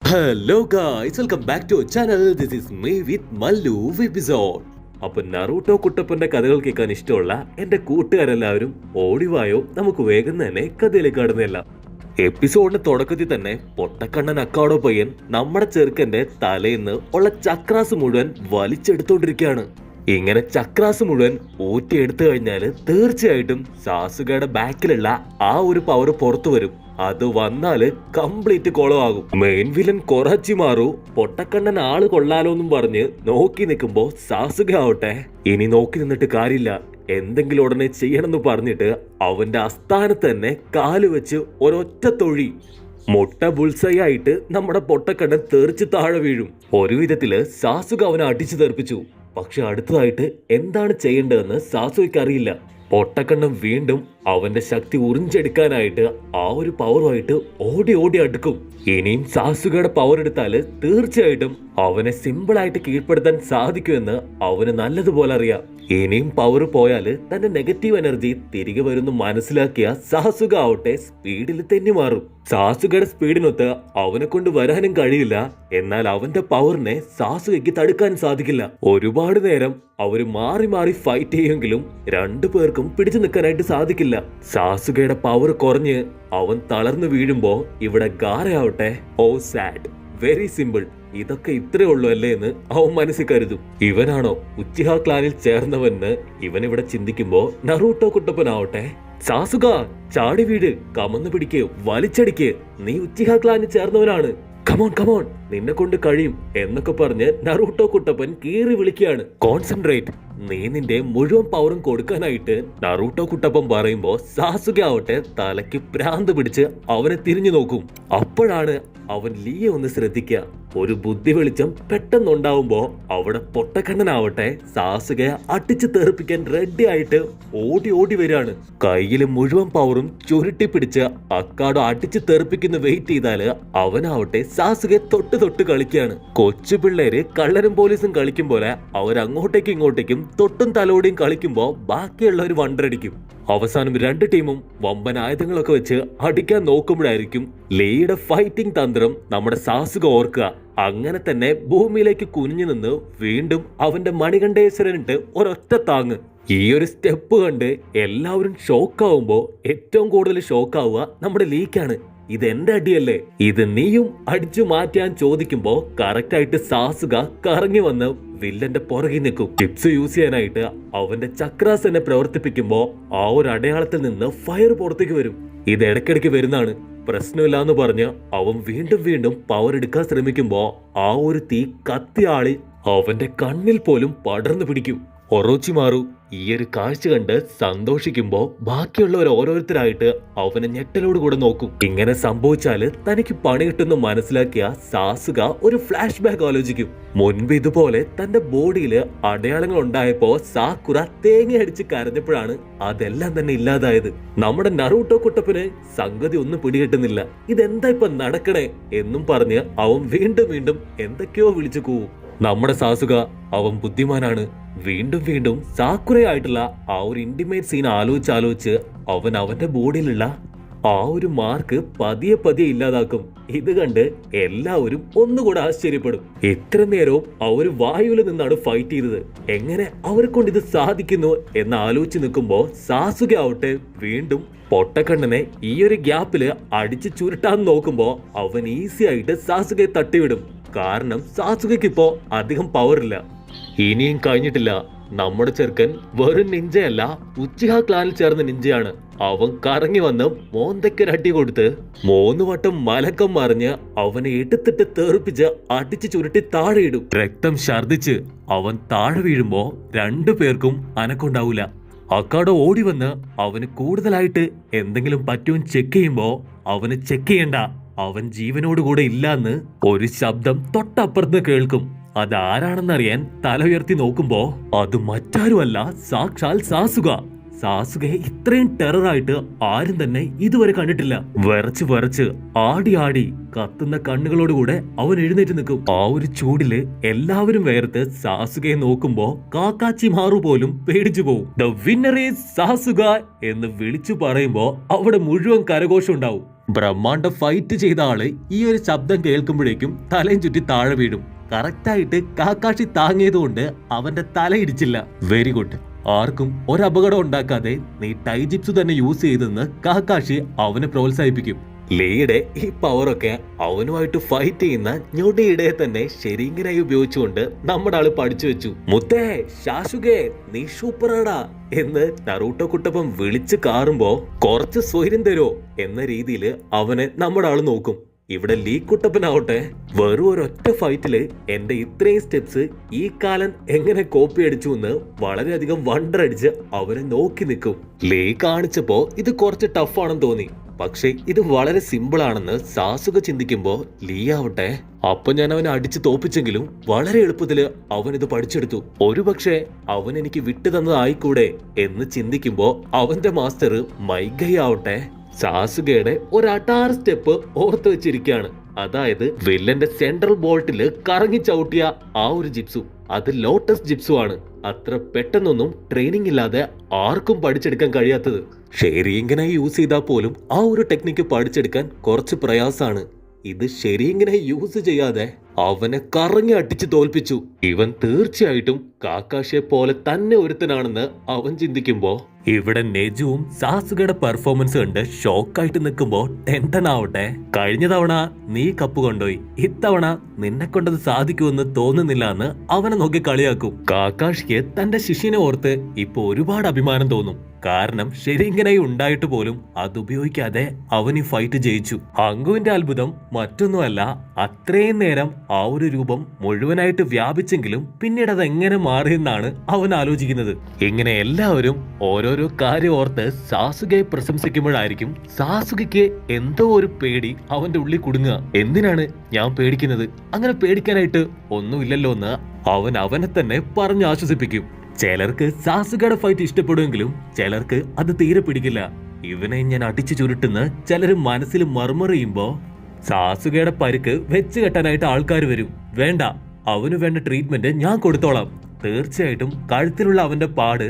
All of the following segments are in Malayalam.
Hello guys, welcome back to channel. This is me with Mallu episode. അപ്പൊ നറൂട്ടോ കുട്ടപ്പന്റെ കഥകൾ കേൾക്കാൻ ഇഷ്ടമുള്ള എന്റെ കൂട്ടുകാരെല്ലാവരും ഓടിവായോ, നമുക്ക് വേഗം തന്നെ കഥയിലേക്ക് കടന്നല്ല. എപ്പിസോഡിന്റെ തുടക്കത്തിൽ തന്നെ പൊട്ടക്കണ്ണൻ അക്കാടോ പയ്യൻ നമ്മുടെ ചെറുക്കന്റെ തലേന്ന് ഉള്ള ചക്രാസ് മുഴുവൻ വലിച്ചെടുത്തോണ്ടിരിക്കുകയാണ്. ഇങ്ങനെ ചക്രാസ് മുഴുവൻ ഊറ്റിയെടുത്തു കഴിഞ്ഞാല് തീർച്ചയായിട്ടും സാസുകയുടെ ബാക്കിലുള്ള ആ ഒരു പവർ പുറത്തു വരും. അത് വന്നാല് കംപ്ലീറ്റ് കുളമാകും. മെയിൻ വില്ലൻ കൊറാച്ചിമാറു പൊട്ടക്കണ്ണൻ ആള് കൊള്ളാലോ എന്നും പറഞ്ഞ് നോക്കി നിൽക്കുമ്പോ സാസുക ആവട്ടെ, ഇനി നോക്കി നിന്നിട്ട് കാര്യമില്ല, എന്തെങ്കിലും ഉടനെ ചെയ്യണമെന്ന് പറഞ്ഞിട്ട് അവന്റെ ആസ്ഥാനത്ത് തന്നെ കാല് വെച്ച് ഒരൊറ്റ തൊഴി. മുട്ട ബുൾസൈ ആയിട്ട് നമ്മുടെ പൊട്ടക്കണ്ണൻ തെറിച്ച് താഴെ വീഴും. ഒരു വിധത്തില് സാസുക അവനെ അടിച്ചു തെറിപ്പിച്ചു. പക്ഷെ അടുത്തതായിട്ട് എന്താണ് ചെയ്യേണ്ടതെന്ന് സാസുകയ്ക്ക് അറിയില്ല. പൊട്ടക്കണ്ണൻ വീണ്ടും അവന്റെ ശക്തി ഉറിഞ്ചെടുക്കാനായിട്ട് ആ ഒരു പവറുമായിട്ട് ഓടി ഓടി അടുക്കും. ഇനിയും സാസുകയുടെ പവർ എടുത്താല് തീർച്ചയായിട്ടും അവനെ സിമ്പിളായിട്ട് കീഴ്പ്പെടുത്താൻ സാധിക്കുമെന്ന് അവന് നല്ലതുപോലെ അറിയാം. ഇനിയും പവർ പോയാല് തന്റെ നെഗറ്റീവ് എനർജി തിരികെ വരുന്നു മനസ്സിലാക്കിയ സാസുക ആവട്ടെ സ്പീഡിൽ തെന്നി മാറും. സാസുകയുടെ സ്പീഡിനൊത്ത് അവനെ കൊണ്ട് വരാനും കഴിയില്ല. എന്നാൽ അവന്റെ പവറിനെ സാസുകയ്ക്ക് തടുക്കാൻ സാധിക്കില്ല. ഒരുപാട് നേരം അവര് മാറി മാറി ഫൈറ്റ് ചെയ്യുമെങ്കിലും രണ്ടു പേർക്കും പിടിച്ചു നിൽക്കാനായിട്ട് സാധിക്കില്ല. സാസുകയുടെ പവർ കുറഞ്ഞ് അവൻ തളർന്നു വീഴുമ്പോ ഇവിടെ ഗാരയാവട്ടെ, ഓ സാഡ്, വെരി സിമ്പിൾ, ഇതൊക്കെ ഇത്രേ ഉള്ളൂ അല്ലേ എന്ന് അവൻ മനസ്സിൽ കരുതും. ഇവനാണോ ഉച്ചിഹ ക്ലാനിൽ ചേർന്നവന് ഇവൻ ഇവിടെ ചിന്തിക്കുമ്പോ നറൂട്ടോ കുട്ടപ്പനാവട്ടെ, സാസുക ചാടി വീട്, കമന്ന് പിടിക്ക്, വലിച്ചടിക്ക്, നീ ഉച്ചിഹ ക്ലാനിൽ ചേർന്നവനാണ്, കമോൺ കമോൺ, നിന്നെ കൊണ്ട് കഴിയും എന്നൊക്കെ പറഞ്ഞ് നറൂട്ടോ കുട്ടപ്പൻ കീറി വിളിക്കുകയാണ്. കോൺസെൻട്രേറ്റ്, നീ നിന്റെ മുഴുവൻ പവറും കൊടുക്കാനായിട്ട് നറൂട്ടോ കുട്ടപ്പൻ പറയുമ്പോ സാസുക ആവട്ടെ തലയ്ക്ക് ഭ്രാന്ത് പിടിച്ച് അവനെ തിരിഞ്ഞു നോക്കും. അപ്പോഴാണ് അവൻ ലീയെ ഒന്ന് ശ്രദ്ധിക്കുക. ഒരു ബുദ്ധി വെളിച്ചം പെട്ടെന്നുണ്ടാവുമ്പോ അവിടെ പൊട്ടക്കണ്ണനാവട്ടെ സാസുകയെ അടിച്ചു തെറിപ്പിക്കാൻ റെഡി ആയിട്ട് ഓടി ഓടി വരികയാണ്. കയ്യില് മുഴുവൻ പവറും ചുരുട്ടി പിടിച്ച് അക്കാടോ അടിച്ചു തെറിപ്പിക്കുന്ന വെയിറ്റ് ചെയ്താല് അവനാവട്ടെ സാസുകയെ തൊട്ട് തൊട്ട് കളിക്കുകയാണ്. കൊച്ചു പിള്ളേര് കള്ളനും പോലീസും കളിക്കും പോലെ അവരങ്ങോട്ടേക്കും ഇങ്ങോട്ടേക്കും തൊട്ടും തലോടിയും കളിക്കുമ്പോ ബാക്കിയുള്ളവർ വണ്ടടിക്കും. അവസാനം രണ്ട് ടീമും വമ്പൻ ആയുധങ്ങളൊക്കെ വെച്ച് അടിക്കാൻ നോക്കുമ്പോഴായിരിക്കും ലീയുടെ ഫൈറ്റിംഗ് തന്ത്രം നമ്മുടെ സാസുക ഓർക്കുക. അങ്ങനെ തന്നെ ഭൂമിയിലേക്ക് കുനിഞ്ഞു നിന്ന് വീണ്ടും അവന്റെ മണികണ്ഠേശ്വരനിട്ട് ഒരൊറ്റ താങ്ങ്. ഈ ഒരു സ്റ്റെപ്പ് കണ്ട് എല്ലാവരും ഷോക്കാവുമ്പോ ഏറ്റവും കൂടുതൽ ഷോക്കാവുക നമ്മുടെ ലീക്കാണ്. ഇതെന്റെ അടിയല്ലേ, ഇത് നീയും അടിച്ചു മാറ്റാൻ ചോദിക്കുമ്പോ കറക്റ്റ് ആയിട്ട് സാസുക കറങ്ങി വന്ന് വില്ലന്റെ പുറകിൽ നിൽക്കും. ടിപ്സ് യൂസ് ചെയ്യാനായിട്ട് അവന്റെ ചക്രാസ് തന്നെ പ്രവർത്തിപ്പിക്കുമ്പോ ആ ഒരു അടയാളത്തിൽ നിന്ന് ഫയർ പുറത്തേക്ക് വരും. ഇത് ഇടയ്ക്കിടയ്ക്ക് വരുന്നതാണ്, പ്രശ്നമില്ലാന്ന് പറഞ്ഞ് അവൻ വീണ്ടും വീണ്ടും പവർ എടുക്കാൻ ശ്രമിക്കുമ്പോ ആ ഒരു തീ കത്തിയാളി അവന്റെ കണ്ണിൽ പോലും പടർന്നു പിടിക്കും. ഒറോച്ചിമാറു ഈ ഒരു കാഴ്ച കണ്ട് സന്തോഷിക്കുമ്പോ ബാക്കിയുള്ളവർ ഓരോരുത്തരായിട്ട് അവനെ ഞെട്ടലോട് കൂടെ നോക്കും. ഇങ്ങനെ സംഭവിച്ചാല് തനിക്ക് പണി കിട്ടുന്ന മനസ്സിലാക്കിയ സാസുക ഒരു ഫ്ലാഷ് ബാക്ക് ആലോചിക്കും. മുൻപ് ഇതുപോലെ തന്റെ ബോഡിയില് അടയാളങ്ങൾ ഉണ്ടായപ്പോ സാക്കുറ തേങ്ങ അടിച്ച് കരഞ്ഞപ്പോഴാണ് അതെല്ലാം തന്നെ ഇല്ലാതായത്. നമ്മുടെ നറൂട്ടോ കുട്ടപ്പന് സംഗതി ഒന്നും പിടികിട്ടുന്നില്ല. ഇതെന്താ ഇപ്പൊ നടക്കണേ എന്നും പറഞ്ഞ് അവൻ വീണ്ടും വീണ്ടും എന്തൊക്കെയോ വിളിച്ചു കൂവും. നമ്മുടെ സാസുക അവൻ ബുദ്ധിമാനാണ്. വീണ്ടും വീണ്ടും സാക്കുറയായിട്ടുള്ള ആ ഒരു ഇന്റിമേറ്റ് സീൻ ആലോചിച്ച് അവൻ അവന്റെ ബോഡിയിലുള്ള ആ ഒരു മാർക്ക് പതിയെ പതിയെ ഇല്ലാതാക്കും. ഇത് കണ്ട് എല്ലാവരും ഒന്നുകൂടെ ആശ്ചര്യപ്പെടും. ഇത്ര നേരവും അവർ വായുവിൽ നിന്നാണ് ഫൈറ്റ് ചെയ്തത്, എങ്ങനെ അവരെ കൊണ്ട് ഇത് സാധിക്കുന്നു എന്ന് ആലോചിച്ച് നിൽക്കുമ്പോ സാസുക ആവട്ടെ വീണ്ടും പൊട്ടക്കണ്ണനെ ഈ ഒരു ഗ്യാപ്പില് അടിച്ചു ചുരുട്ടാൻ നോക്കുമ്പോ അവൻ ഈസി ആയിട്ട് സാസുകയെ തട്ടിവിടും. കാരണം സാസുകയ്ക്ക് ഇപ്പോ അധികം പവർ ഇല്ല. ഇനിയും കഴിഞ്ഞിട്ടില്ല. നമ്മുടെ ചെറുക്കൻ വെറും നിഞ്ചയല്ല, ഉച്ചിഹ ക്ലാനിൽ ചേർന്ന നിഞ്ചയാണ്. അവൻ കറങ്ങി വന്ന് മോന്തയ്ക്കൊരടി കൊടുത്ത് 3 വട്ടം മലക്കം മറിഞ്ഞ് അവനെ എടുത്തിട്ട് തെറിപ്പിച്ച് അടിച്ചു ചുരുട്ടി താഴെയിടും. രക്തം ഛർദിച്ച് അവൻ താഴെ വീഴുമ്പോ രണ്ടു പേർക്കും അനക്കുണ്ടാവൂല. അക്കാടോ ഓടി വന്ന് അവന് കൂടുതലായിട്ട് എന്തെങ്കിലും പറ്റുമെന്ന് ചെക്ക് ചെയ്യുമ്പോ അവന് ചെക്ക് ചെയ്യണ്ട, അവൻ ജീവനോടുകൂടെ ഇല്ലാന്ന് ഒരു ശബ്ദം തൊട്ടപ്പുറത്ത് കേൾക്കും. അതാരാണെന്നറിയാൻ തല ഉയർത്തി നോക്കുമ്പോ അത് മറ്റാരുമല്ല, സാക്ഷാൽ സാസുക. സാസുകയെ ഇത്രയും ടെററായിട്ട് ആരും തന്നെ ഇതുവരെ കണ്ടിട്ടില്ല. വിറച്ച് വിറച്ച് ആടി ആടി കത്തുന്ന കണ്ണുകളോടുകൂടെ അവൻ എഴുന്നേറ്റ് നിൽക്കും. ആ ഒരു ചൂടില് എല്ലാവരും വേർത്ത് സാസുകയെ നോക്കുമ്പോ കാക്കാച്ചി മാറു പോലും പേടിച്ചു പോവും. ദ വിന്നർ ഈസ് സാസുക എന്ന് വിളിച്ചു പറയുമ്പോ അവിടെ മുഴുവൻ കരഘോഷം ഉണ്ടാവും. ബ്രഹ്മാണ്ട ഫൈറ്റ് ചെയ്ത ആള് ഈ ഒരു ശബ്ദം കേൾക്കുമ്പോഴേക്കും തലയും ചുറ്റി താഴെ വീഴും. കറക്റ്റായിട്ട് കാക്കാഷി താങ്ങിയതുകൊണ്ട് അവന്റെ തല ഇടിച്ചില്ല. Very good. ആർക്കും ഒരപകടം ഉണ്ടാക്കാതെ നീ ടൈജിപ്സു തന്നെ യൂസ് ചെയ്തെന്ന് കാക്കാഷി അവനെ പ്രോത്സാഹിപ്പിക്കും. ലീയുടെ ഈ പവറൊക്കെ അവനുമായിട്ട് ഫൈറ്റ് ചെയ്യുന്ന ഞൊടിയിടെ തന്നെ ശരിങ്ങനായി ഉപയോഗിച്ചുകൊണ്ട് നമ്മുടെ ആള് പഠിച്ചു വെച്ചു. മുത്തേ, ശാശുകേ, നീ സൂപ്പറാടാ എന്ന് നറൂട്ടോ കുട്ടപ്പൻ വിളിച്ചു കാറുമ്പോ കുറച്ച് സ്വൈര്യം തരോ എന്ന രീതിയിൽ അവനെ നമ്മുടെ ആള് നോക്കും. ഇവിടെ ലീ കുട്ടപ്പനാവട്ടെ വെറും ഒരൊറ്റ ഫൈറ്റില് എന്റെ ഇത്രയും സ്റ്റെപ്സ് ഈ കാലൻ എങ്ങനെ കോപ്പി അടിച്ചു എന്ന് വളരെയധികം വണ്ടർ അടിച്ച് അവരെ നോക്കി നിൽക്കും. ലീ കാണിച്ചപ്പോ ഇത് കുറച്ച് ടഫാണെന്ന് തോന്നി. പക്ഷെ ഇത് വളരെ സിമ്പിൾ ആണെന്ന് സാസുക ചിന്തിക്കുമ്പോ ലീ ആവട്ടെ അപ്പൊ ഞാൻ അവനെ അടിച്ചു തോപ്പിച്ചെങ്കിലും വളരെ എളുപ്പത്തില് അവൻ ഇത് പഠിച്ചെടുത്തു. ഒരുപക്ഷെ അവൻ എനിക്ക് വിട്ടു തന്നതായിക്കൂടെ എന്ന് ചിന്തിക്കുമ്പോ അവന്റെ മാസ്റ്റർ മൈഗൈ ആവട്ടെ സാസുകയുടെ ഒരു 6 സ്റ്റെപ്പ് ഓർത്ത് വെച്ചിരിക്കുകയാണ്. അതായത് വില്ലന്റെ സെൻട്രൽ ബോൾട്ടില് കറങ്ങി ചവിട്ടിയ ആ ഒരു ജിപ്സു, അത് ലോട്ടസ് ജിപ്സു ആണ്. അത്ര പെട്ടെന്നൊന്നും ട്രെയിനിങ് ഇല്ലാതെ ആർക്കും പഠിച്ചെടുക്കാൻ കഴിയാത്തത്. ശരിയെങ്ങനെ യൂസ് ചെയ്താൽ പോലും ആ ഒരു ടെക്നിക്ക് പഠിച്ചെടുക്കാൻ കുറച്ച് പ്രയാസാണ്. ഇത് ശരിയെങ്ങനെ യൂസ് ചെയ്യാതെ അവനെ കറങ്ങി അടിച്ചു തോൽപ്പിച്ചു. ഇവൻ തീർച്ചയായിട്ടും കാക്കാഷിയെ പോലെ തന്നെ ഒരുത്തനാണെന്ന് അവൻ ചിന്തിക്കുമ്പോ ഇവിടെ നെജുവും സാസുകയുടെ പെർഫോമൻസ് കണ്ട് ഷോക്കായിട്ട് നിൽക്കുമ്പോ ടെൻഷൻ ആവട്ടെ കഴിഞ്ഞ തവണ നീ കപ്പ് കൊണ്ടുപോയി, ഇത്തവണ നിന്നെ കൊണ്ടത് സാധിക്കുമെന്ന് തോന്നുന്നില്ല എന്ന് അവനെ നോക്കി കളിയാക്കും. കാക്കാഷിക്ക് തന്റെ ശിഷ്യനെ ഓർത്ത് ഇപ്പൊ ഒരുപാട് അഭിമാനം തോന്നും. കാരണം ശരിങ്ങനെ ഉണ്ടായിട്ട് പോലും അത് ഉപയോഗിക്കാതെ അവൻ ഈ ഫൈറ്റ് ജയിച്ചു. അങ്കുവിന്റെ അത്ഭുതം മറ്റൊന്നുമല്ല, അത്രയും നേരം ആ ഒരു രൂപം മുഴുവനായിട്ട് വ്യാപിച്ചെങ്കിലും പിന്നീട് അത് എങ്ങനെ മാറിയെന്നാണ് അവൻ ആലോചിക്കുന്നത്. ഇങ്ങനെ എല്ലാവരും ഓരോരോ കാര്യം ഓർത്ത് സാസുകയെ പ്രശംസിക്കുമ്പോഴായിരിക്കും സാസുകയ്ക്ക് എന്തോ ഒരു പേടി അവന്റെ ഉള്ളിൽ കുടുങ്ങുക. എന്തിനാണ് ഞാൻ പേടിക്കുന്നത്? അങ്ങനെ പേടിക്കാനായിട്ട് ഒന്നുമില്ലല്ലോ എന്ന് അവൻ അവനെ തന്നെ പറഞ്ഞ് ആശ്വസിപ്പിക്കും. ചിലർക്ക് സാസുകയുടെ ഫൈറ്റ് ഇഷ്ടപ്പെടുമെങ്കിലും ചിലർക്ക് അത് തീരെ പിടിക്കില്ല. ഇവനെ ഞാൻ അടിച്ചു ചുരുട്ടുന്ന ചിലര് മനസ്സിൽ മർമറിയുമ്പോ സാസുകയുടെ പരിക്ക് വെച്ച് കെട്ടാനായിട്ട് ആൾക്കാർ വരും. വേണ്ട, അവന് വേണ്ട ട്രീറ്റ്മെന്റ് ഞാൻ കൊടുത്തോളാം. തീർച്ചയായിട്ടും കഴുത്തിലുള്ള അവന്റെ പാട്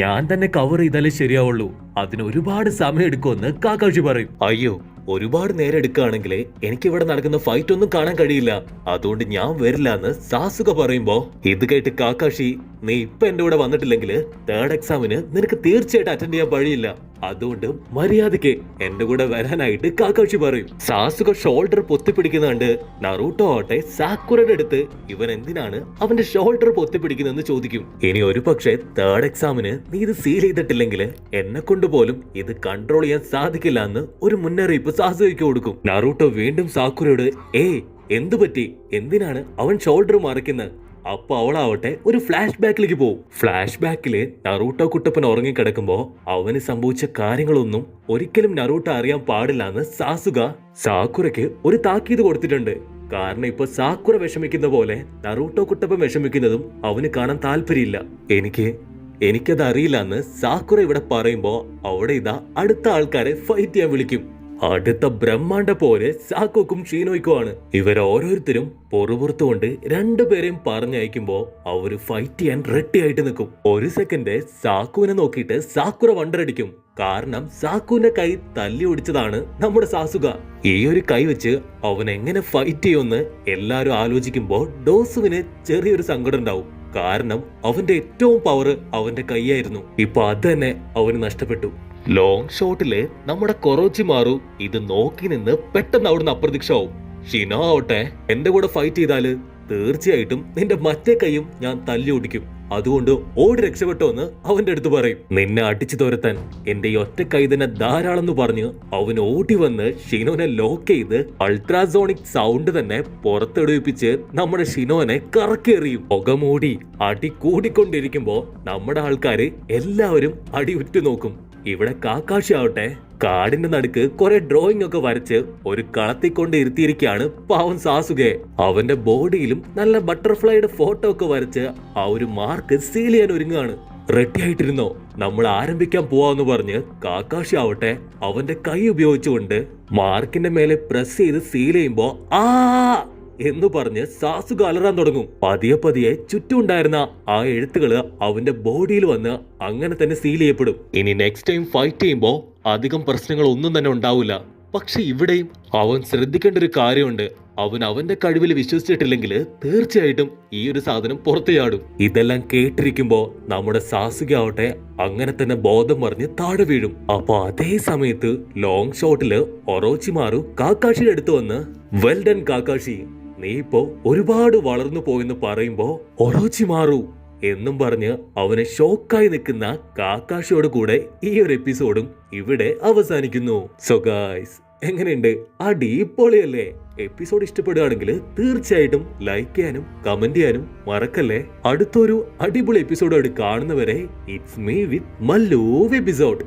ഞാൻ തന്നെ കവർ ചെയ്താലേ ശരിയാവുള്ളൂ. അതിന് ഒരുപാട് സമയം എടുക്കുമെന്ന് കാക്കാഷി പറയും. അയ്യോ, ഒരുപാട് നേരം എടുക്കുകയാണെങ്കിൽ എനിക്ക് ഇവിടെ നടക്കുന്ന ഫൈറ്റ് ഒന്നും കാണാൻ കഴിയില്ല, അതുകൊണ്ട് ഞാൻ വരില്ല എന്ന് സാസുക പറയുമ്പോ ഇത് കേട്ട് കാക്കാഷി, നീ ഇപ്പൊ എന്റെ കൂടെ വന്നിട്ടില്ലെങ്കിൽ 3rd എക്സാമിന് നിനക്ക് തീർച്ചയായിട്ടും അറ്റൻഡ് ചെയ്യാൻ വഴിയില്ല. അതുകൊണ്ട് മര്യാദയ്ക്ക് എന്റെ കൂടെ വരാനായിട്ട് കാക്കാഷി പറയും. സാസുക ഷോൾഡർ പൊത്തിപ്പിടിക്കുന്ന കണ്ട് നറൂട്ടോ ആവട്ടെ സാക്കുറയുടെ അടുത്ത് ഇവൻ എന്തിനാണ് അവന്റെ ഷോൾഡർ പൊത്തിപ്പിടിക്കുന്നതെന്ന് ചോദിക്കും. ഇനി ഒരു പക്ഷേ 3rd എക്സാമിന് നീ ഇത് സീൽ ചെയ്തിട്ടില്ലെങ്കിൽ എന്നെ കൊണ്ട് പോലും ഇത് കൺട്രോൾ ചെയ്യാൻ സാധിക്കില്ല എന്ന് ഒരു മുന്നറിയിപ്പ് സാസുകയ്ക്ക് കൊടുക്കും. നറൂട്ടോ വീണ്ടും സാക്കുറയോട് എന്തു പറ്റി, എന്തിനാണ് അവൻ ഷോൾഡർ മറയ്ക്കുന്നത്? അപ്പൊ അവളാവട്ടെ ഒരു ഫ്ലാഷ് ബാക്കിലേക്ക് പോകും. ഫ്ലാഷ് ബാക്കില് നറൂട്ടോ കുട്ടപ്പൻ ഉറങ്ങിക്കിടക്കുമ്പോ അവന് സംഭവിച്ച കാര്യങ്ങളൊന്നും ഒരിക്കലും നറൂട്ടോ അറിയാൻ പാടില്ല എന്ന് സാസുക സാക്കുറയ്ക്ക് ഒരു താക്കീത് കൊടുത്തിട്ടുണ്ട്. കാരണം ഇപ്പൊ സാക്കുറ വിഷമിക്കുന്ന പോലെ നറൂട്ടോ കുട്ടപ്പൻ വിഷമിക്കുന്നതും അവന് കാണാൻ താല്പര്യമില്ല. എനിക്കത് അറിയില്ല എന്ന് സാക്കുറ ഇവിടെ പറയുമ്പോ അവിടെ ഇതാ അടുത്ത ആൾക്കാരെ ഫൈറ്റ് ചെയ്യാൻ വിളിക്കും. അടുത്ത ബ്രഹ്മാണ്ട പോലെ സാക്കോക്കും ഷീനോയ്ക്കുമാണ്. ഇവരോരോരുത്തരും പൊറുപുറത്തുകൊണ്ട് രണ്ടുപേരെയും പറഞ്ഞയക്കുമ്പോ അവര് ഫൈറ്റ് ചെയ്യാൻ റെഡി ആയിട്ട് നിൽക്കും. ഒരു സെക്കൻഡ് സാക്കുവിനെ നോക്കിയിട്ട് സാക്കുറ വണ്ടറടിക്കും. കാരണം സാക്കുവിന്റെ കൈ തല്ലി ഒടിച്ചതാണ് നമ്മുടെ സാസുക. ഈ ഒരു കൈ വെച്ച് അവൻ എങ്ങനെ ഫൈറ്റ് ചെയ്യുമെന്ന് എല്ലാരും ആലോചിക്കുമ്പോ ഡോസുവിന് ചെറിയൊരു സങ്കടം ഉണ്ടാവും. കാരണം അവന്റെ ഏറ്റവും പവർ അവന്റെ കൈയായിരുന്നു. ഇപ്പൊ അത് തന്നെ അവന് നഷ്ടപ്പെട്ടു. ലോങ് ഷോട്ടില് നമ്മുടെ കൊറോച്ചിമാറു ഇത് നോക്കി നിന്ന് പെട്ടെന്ന് അവിടുന്ന് അപ്രത്യക്ഷമാവും. ഷിനോ ആവട്ടെ എന്റെ കൂടെ ഫൈറ്റ് ചെയ്താല് തീർച്ചയായിട്ടും നിന്റെ മറ്റേ കൈയും ഞാൻ തല്ലി ഓടിക്കും, അതുകൊണ്ട് ഓടി രക്ഷപ്പെട്ടോ എന്ന് അവന്റെ അടുത്ത് പറയും. നിന്നെ അടിച്ചു തോരത്താൻ എന്റെ ഈ ഒറ്റ കൈ തന്നെ ധാരാളം എന്ന് പറഞ്ഞ് അവൻ ഓടി വന്ന് ഷിനോനെ ലോക്ക് ചെയ്ത് അൾട്രാസോണിക് സൗണ്ട് തന്നെ പുറത്തെടുപ്പിച്ച് നമ്മുടെ ഷിനോനെ കറക്കെറിയും. പുകമൂടി അടി കൂടിക്കൊണ്ടിരിക്കുമ്പോ നമ്മുടെ ആൾക്കാര് എല്ലാവരും അടി ഉറ്റുനോക്കും. ഇവിടെ കാക്കാഷി ആവട്ടെ കാടിന്റെ നടുക്ക് കുറെ ഡ്രോയിങ് ഒക്കെ വരച്ച് ഒരു കളത്തിക്കൊണ്ട് ഇരുത്തിയിരിക്കുകയാണ് പാവൻ സാസുകെ. അവന്റെ ബോഡിയിലും നല്ല ബട്ടർഫ്ലൈയുടെ ഫോട്ടോ ഒക്കെ വരച്ച് ആ ഒരു മാർക്ക് സീൽ ചെയ്യാൻ ഒരുങ്ങുകയാണ്. റെഡി ആയിട്ടിരുന്നോ, നമ്മൾ ആരംഭിക്കാൻ പോവാന്ന് പറഞ്ഞ് കാക്കാഷി ആവട്ടെ അവന്റെ കൈ ഉപയോഗിച്ചുകൊണ്ട് മാർക്കിന്റെ മേലെ പ്രസ് ചെയ്ത് സീൽ ചെയ്യുമ്പോ എന്ന് പറഞ്ഞ് സാസുക അലറാൻ തുടങ്ങും. പതിയെ ചുറ്റും ഉണ്ടായിരുന്ന ആ എഴുത്തുകള് അവന്റെ ബോഡിയിൽ വന്ന് അങ്ങനെ തന്നെ സീൽ ചെയ്യപ്പെടും. ഇനി നെക്സ്റ്റ് ടൈം ഫൈറ്റ് ചെയ്യുമ്പോ അധികം പ്രശ്നങ്ങൾ ഒന്നും തന്നെ ഉണ്ടാവില്ല. പക്ഷെ ഇവിടെയും അവൻ ശ്രദ്ധിക്കേണ്ട ഒരു കാര്യമുണ്ട്. അവൻ അവന്റെ കഴിവിൽ വിശ്വസിച്ചിട്ടില്ലെങ്കിൽ തീർച്ചയായിട്ടും ഈ ഒരു സാധനം പുറത്തു ചാടും. ഇതെല്ലാം കേട്ടിരിക്കുമ്പോ നമ്മുടെ സാസുകെ ആവട്ടെ അങ്ങനെ തന്നെ ബോധം മറിഞ്ഞ് താഴെ വീഴും. അപ്പൊ അതേ സമയത്ത് ലോങ് ഷോട്ടില് ഒറോച്ചിമാറു കാക്കാഷിയുടെ അടുത്ത് വന്ന് വെൽഡൻ കാക്കാഷി, നീ ഇപ്പോ ഒരുപാട് വളർന്നു പോയെന്ന് പറയുമ്പോ ഒറോച്ചിമാറു എന്നും പറഞ്ഞ് അവനെ ഷോക്കായി നിൽക്കുന്ന കാക്കാഷിയോട് കൂടെ ഈ ഒരു എപ്പിസോഡും ഇവിടെ അവസാനിക്കുന്നു. സോ ഗായ്സ്, എങ്ങനെയുണ്ട്? അടിപൊളിയല്ലേ? എപ്പിസോഡ് ഇഷ്ടപ്പെടുകയാണെങ്കിൽ തീർച്ചയായിട്ടും ലൈക്ക് ചെയ്യാനും കമന്റ് ചെയ്യാനും മറക്കല്ലേ. അടുത്തൊരു അടിപൊളി എപ്പിസോഡോട് കാണുന്നവരെ it's me with Mallu episode.